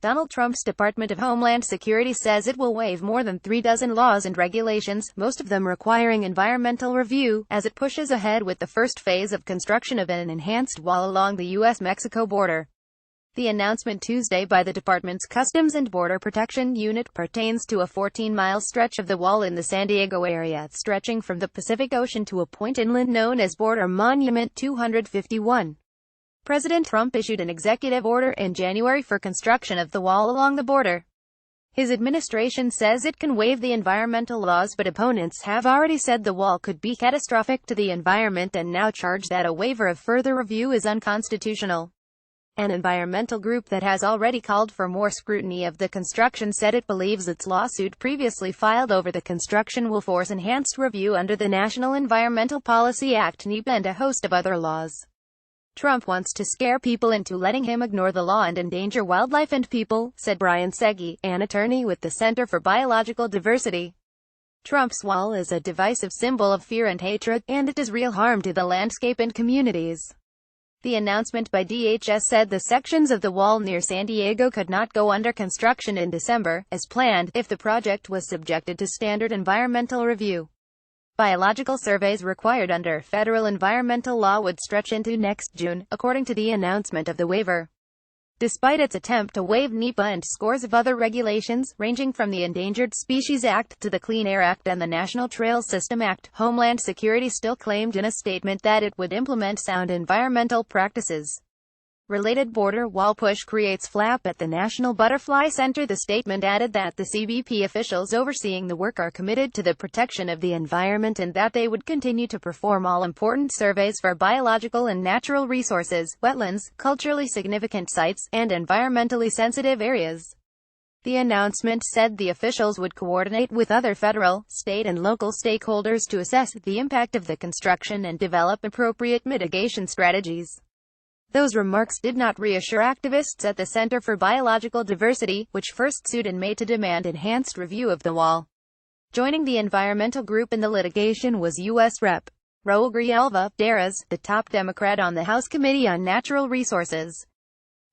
Donald Trump's Department of Homeland Security says it will waive more than 36 laws and regulations, most of them requiring environmental review, as it pushes ahead with the first phase of construction of an enhanced wall along the U.S.-Mexico border. The announcement Tuesday by the department's Customs and Border Protection Unit pertains to a 14-mile stretch of the wall in the San Diego area, stretching from the Pacific Ocean to a point inland known as Border Monument 251. President Trump issued an executive order in January for construction of the wall along the border. His administration says it can waive the environmental laws, but opponents have already said the wall could be catastrophic to the environment and now charge that a waiver of further review is unconstitutional. An environmental group that has already called for more scrutiny of the construction said it believes its lawsuit previously filed over the construction will force enhanced review under the National Environmental Policy Act (NEPA) and a host of other laws. Trump wants to scare people into letting him ignore the law and endanger wildlife and people, said Brian Segi, an attorney with the Center for Biological Diversity. Trump's wall is a divisive symbol of fear and hatred, and it does real harm to the landscape and communities. The announcement by DHS said the sections of the wall near San Diego could not go under construction in December, as planned, if the project was subjected to standard environmental review. Biological surveys required under federal environmental law would stretch into next June, according to the announcement of the waiver. Despite its attempt to waive NEPA and scores of other regulations, ranging from the Endangered Species Act to the Clean Air Act and the National Trails System Act, Homeland Security still claimed in a statement that it would implement sound environmental practices. Related border wall push creates flap at the National Butterfly Center. The statement added that the CBP officials overseeing the work are committed to the protection of the environment and that they would continue to perform all important surveys for biological and natural resources, wetlands, culturally significant sites, and environmentally sensitive areas. The announcement said the officials would coordinate with other federal, state and local stakeholders to assess the impact of the construction and develop appropriate mitigation strategies. Those remarks did not reassure activists at the Center for Biological Diversity, which first sued in May to demand enhanced review of the wall. Joining the environmental group in the litigation was U.S. Rep. Raul Grijalva Deras, the top Democrat on the House Committee on Natural Resources.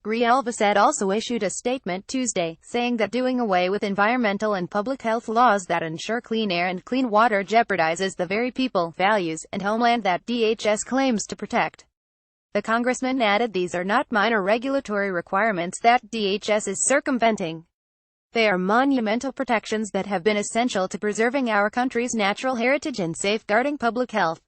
Grijalva said also issued a statement Tuesday, saying that doing away with environmental and public health laws that ensure clean air and clean water jeopardizes the very people, values, and homeland that DHS claims to protect. The congressman added these are not minor regulatory requirements that DHS is circumventing. They are monumental protections that have been essential to preserving our country's natural heritage and safeguarding public health.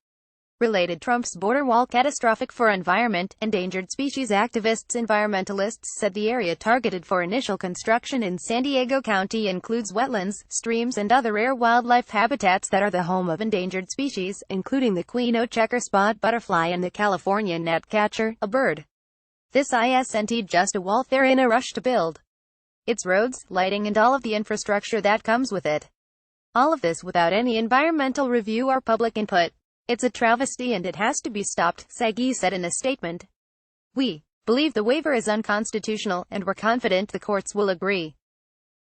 Related Trump's border wall catastrophic for environment, endangered species activists. Environmentalists said the area targeted for initial construction in San Diego County includes wetlands, streams and other rare wildlife habitats that are the home of endangered species, including the Quino checkerspot butterfly and the California gnatcatcher, a bird. This isn't just a wall they're in a rush to build. It's roads, lighting and all of the infrastructure that comes with it. All of this without any environmental review or public input. It's a travesty and it has to be stopped, Segi said in a statement. We believe the waiver is unconstitutional, and we're confident the courts will agree.